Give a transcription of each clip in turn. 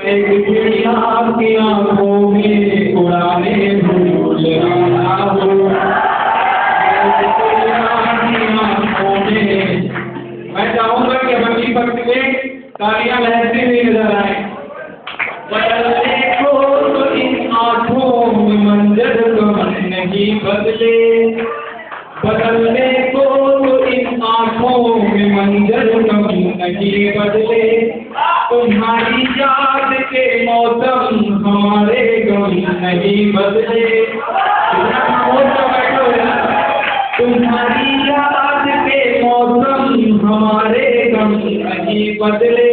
एक चिड़िया की आंखों में उड़ाने भूल आया हो, एक चिड़िया की आंखों में। मैं चाहूंगा कि अगली पंक्ति में तालियां लहरती हुई नजर आए। बदलने को तो इन आंखों में मंजर कम नहीं बदले, बदलने को तो इन आंखों में मंजर कम नहीं बदले, तुम्हारी याद के मौसम हमारे गम नहीं बदले। तुम्हारी याद के मौसम हमारे गम नहीं बदले,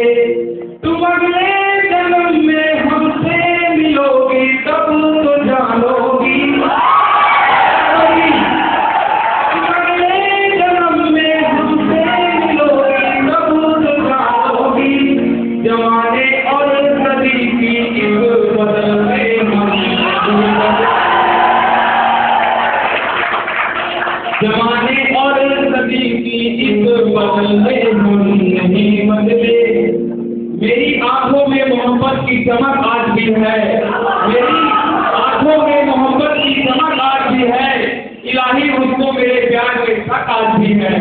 तुम अगले जन्म में हमसे मिलोगी तब तो जानोगी, तुम अगले जन्म में हमसे मिलोगी तब तो जानोगी। जमाने और सदी की इस बदलते जमाने और सदी की इस बदलते हम नहीं बदले। मेरी आंखों में मोहब्बत की चमक आज भी है, मेरी आंखों में मोहब्बत की चमक आज भी है, इलाही मुझको मेरे प्यार के शक आज भी है।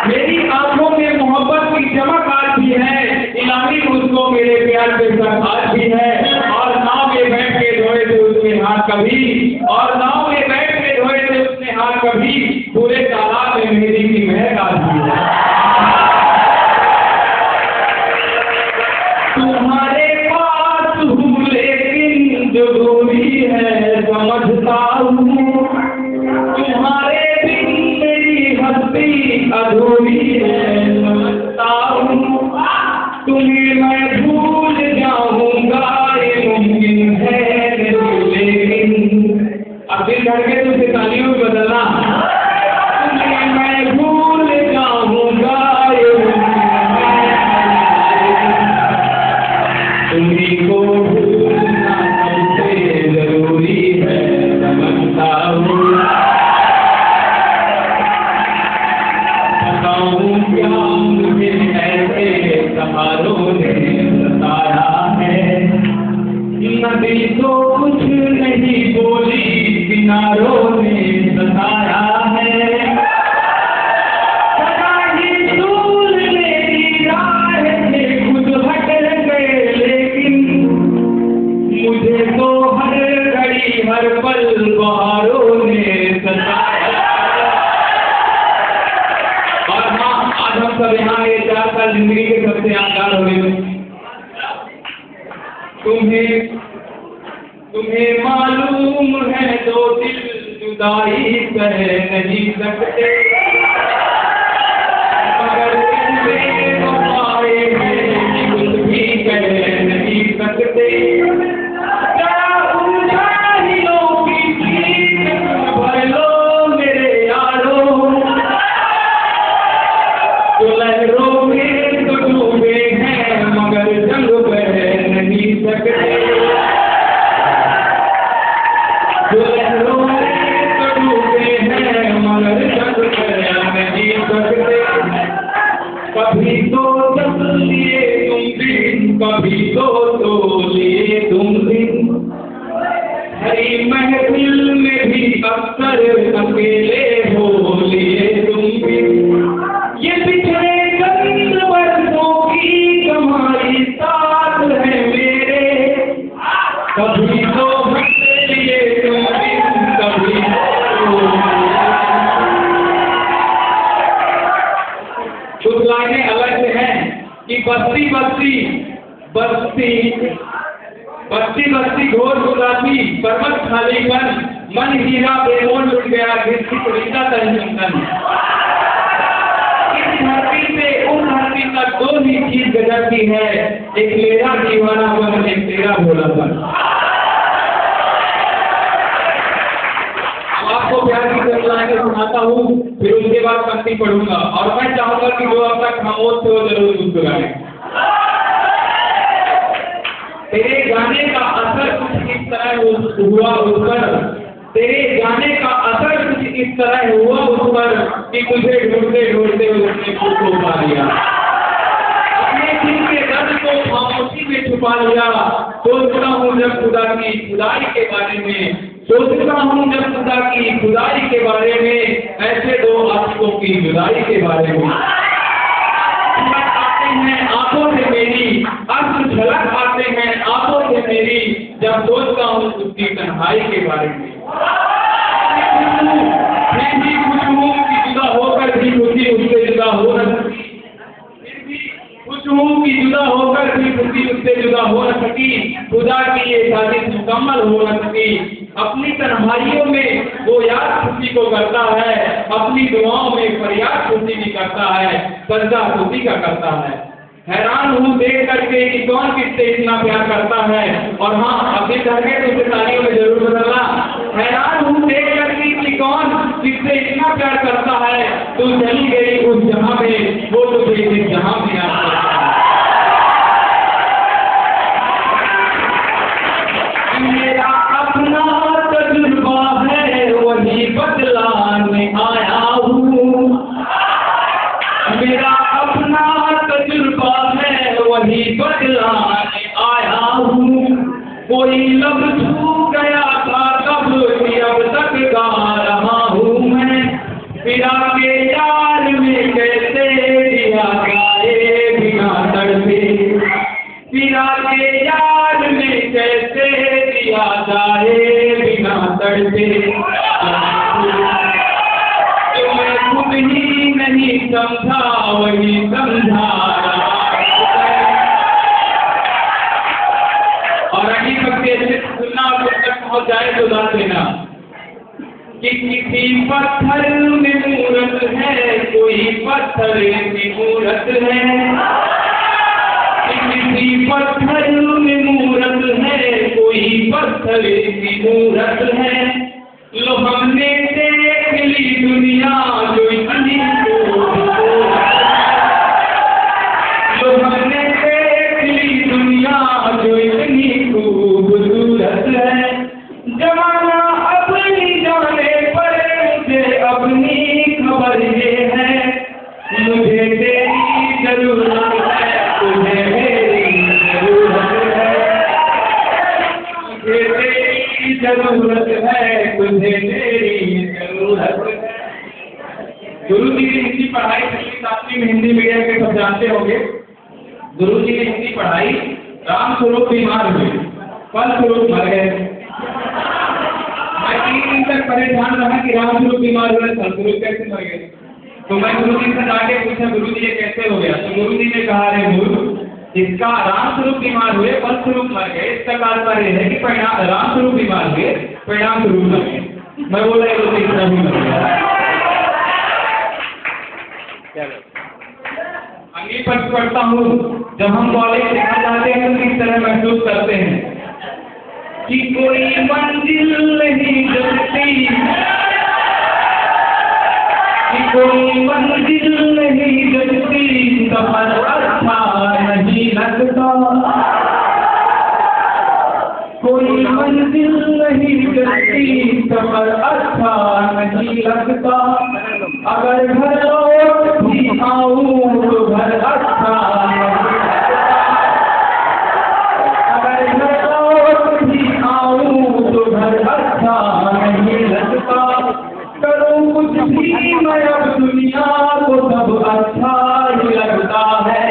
मेरी आंखों में मोहब्बत की चमक आज भी है, इलाही मुझको मेरे प्यार के शक आज भी है। और नाव में बैठ के धोए थे उसने हाथ कभी, और नाव में बैठ के धोए थे उसने हाथ कभी, पूरे तालाब में मेरी की महक आज भी है। तुम्हारे पास हूँ लेकिन जो दूरी है समझता हूँ, तुम्हारे बिन मेरी हस्ती अधूरी है समझता हूँ, तुम्हें मैं भूल जाऊंगा ये मुमकिन है लेकिन। अब दिल धड़के तो उसे तालियों में बदलना, तुम्हें मैं भूल जाऊंगा ये मुमकिन है, तुम्हीं को भूलना सबसे जरूरी है समझता हूँ। बताऊँ क्या मुझे ऐसे सहारों ने सताया है, नदी तो कुछ नहीं बोली किनारों ने सताया है, मुझे तो हर घड़ी हर पल बहारों ने सताया। और हाँ, आज हम सब यहाँ ये 4 साल जिंदगी के सबसे यादगार हो गए। तुम्हें मालूम है दो दिल जुदाई सह नहीं सकते, मगर तुम्हें वफाए हैं कुछ भी कह नहीं सकते। लहरों में तो डूबे हैं मगर जंग बह नहीं सकते, लहरों में तो डूबे हैं मगर जंग बह नहीं सकते। कभी तो जब लिए तुम दिन, कभी तो लिए तुम दिन, हरी महफिल में भी अक्सर अकेले हो लिए तुम दिन। ये पिछले चंद वर्षों की कमाई साथ है मेरे, कभी तो हंस लिए तुम दिन, कभी कुछ लाइनें अलग से हैं कि बस्ती बस्ती बस्ती बस्ती बस्ती घोर उदासी, पर्वत खाली पर मन हीरा बेमोल लुट गया, जिसकी सुविधा तंजन। इस धरती से उस धरती तक दो ही चीज गजब की है, एक मेरा दीवाना मन, एक तेरा भोलापन। आपको प्यार की कविताएं सुनाता हूँ, फिर उसके बाद पंक्ति पढ़ूंगा, और मैं चाहूंगा कि जो अब तक खामोश थे वो जरूर मुस्कुराएं। तेरे गाने का असर कुछ इस तरह हुआ उस पर, तेरे गाने का असर कुछ इस तरह हुआ उस पर कि तुझे ढूंढते ढूंढते उसने खुद को पा लिया। अपने दिल के दर्द छुपा लिया। सोचता हूँ जब खुदा की खुदाई के बारे में, सोचता हूँ जब खुदा की खुदाई के बारे में, ऐसे दो आशिकों की जुदाई के बारे में। आते हैं आंखों से मेरी, अश्रु झलक आते हैं आंखों से मेरी, जब सोचता हूँ उसकी तन्हाई के बारे में। फिर भी खुश हूँ कि जुदा होकर भी खुशी उससे जुदा हो न सकी, फिर भी खुश हूँ कि जुदा होकर भी खुशी उससे जुदा हो न सकी। खुदा की ये साजिश मुकम्मल हो न सकी। अपनी तन्हाइयों में वो याद खुशी को करता है, अपनी दुआओं में फरियाद खुशी भी करता है, सजदा खुशी का करता है। हैरान हूँ देख करके कि कौन किससे इतना प्यार करता है। और हाँ, अभी करके तो उसे तालियों में जरूर बदलना। हैरान हूँ देख करके कि कौन किससे इतना प्यार करता है। तू चली गई उस जहां में, वो तुझे इस जहां में याद करता है। मेरा अपना तजुर्बा है वही बदलाने आया हूँ। मेरा अपना तजुर्बा है वही बदलाने आया हूँ। कोई लब छू गया था तब भी अब तक गा रहा हूँ मैं। फिरा के यार में कैसे दिया गाए बिना तड़पे, फिरा के यार में कैसे दिया जाए बिना तड़पे। मैं खुद ही नहीं समझा वही समझा रहा। और अभी भक्ति अच्छे सुनना और जब तक पहुंच जाए तो दाद देना कि किसी पत्थर में मूरत है, कोई पत्थर की मूरत है। किसी पत्थर में मूरत है, कोई पत्थर की मूरत है। लो हमने देख ली दुनिया जो इतनी लो हमने देख ली दुनिया जो इतनी खूबसूरत है। जमाना अपनी जाने पर मुझे अपनी खबर ये है। मुझे तेरी जरूरत है, तुझे मेरी जरूरत है। मुझे तेरी जरूरत है, तुझे मेरी जरूरत है। गुरु जी की हिंदी पढ़ाई पिछली 7वीं में हिंदी मीडियम के सब जानते होंगे। गुरु जी की हिंदी पढ़ाई, राम स्वरूप बीमार हुए, फल स्वरूप मर गए। मैं 3 दिन तक परेशान रहा कि राम स्वरूप बीमार हुए, फल स्वरूप कैसे मर गए। तो मैं गुरु जी से जाके पूछा, गुरु जी ये कैसे हो गया। तो गुरु जी ने कहा, अरे गुरु, इसका राम स्वरूप बीमार हुए फल स्वरूप मर गए, इसका तात्पर्य है कि परिणाम राम स्वरूप बीमार हुए परिणाम स्वरूप मर गए। मैं बोला ये तो इतना भी मर गया। अंगी पर पढ़ता हूँ, जब हम कॉलेज देखा जाते हैं तो किस तरह महसूस करते हैं कि कोई मंजिल नहीं जलती, कि कोई मंजिल नहीं जलती, सफर अच्छा नहीं लगता। कोई मंजिल नहीं जलती, सफर अच्छा नहीं लगता। अगर घर लौट भी आऊं तो घर अच्छा नहीं लगता। अगर घर लौट भी आऊं तो घर अच्छा नहीं लगता। करूं कुछ भी मैं अब दुनिया को सब अच्छा ही लगता है।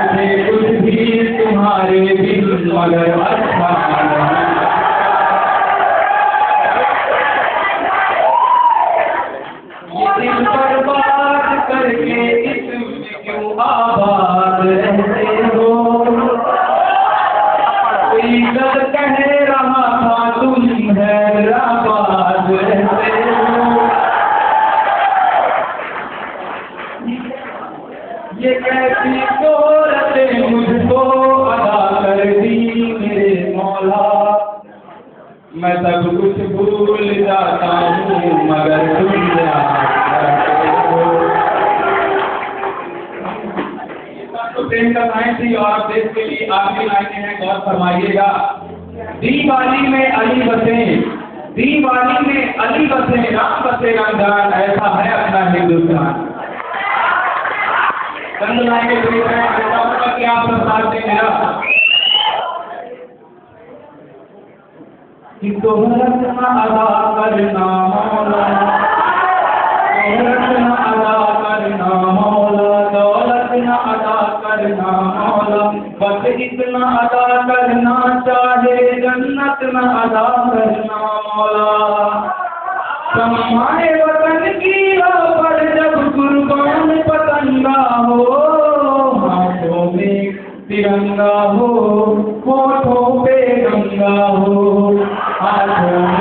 मुझे कुछ भी तुम्हारे बिन मगर अच्छा नहीं। बर्बाद करके इसमें क्यों आबाद रहते हो। कोई कल कह रहा था तुम हैदराबाद रहते हो। ये कैसी सूरतें मुझको अदा कर दी मेरे मौला। मैं सब कुछ भूल जाता हूँ मगर तुम प्रेम का लाइन थी और देश के लिए आखिरी लाइनें हैं, गौर फरमाइएगा। दीवाली में अली बसे, दीवाली में अली बसे, राम बसे रमजान, ऐसा है अपना हिंदुस्तान। चंद लाइनें क्या प्रसाद दे मेरा कि तोहरत न अदा करना मौला, तोहरत न अदा करना मौला, दौलत न अदा करना मौला, बस इतना अदा करना चाहे जन्नत न अदा करना मौला। समाए वतन की राह पर जब कुर्बान पतंगा हो, हाथों में तिरंगा हो, होठों पे गंगा हो, हाथों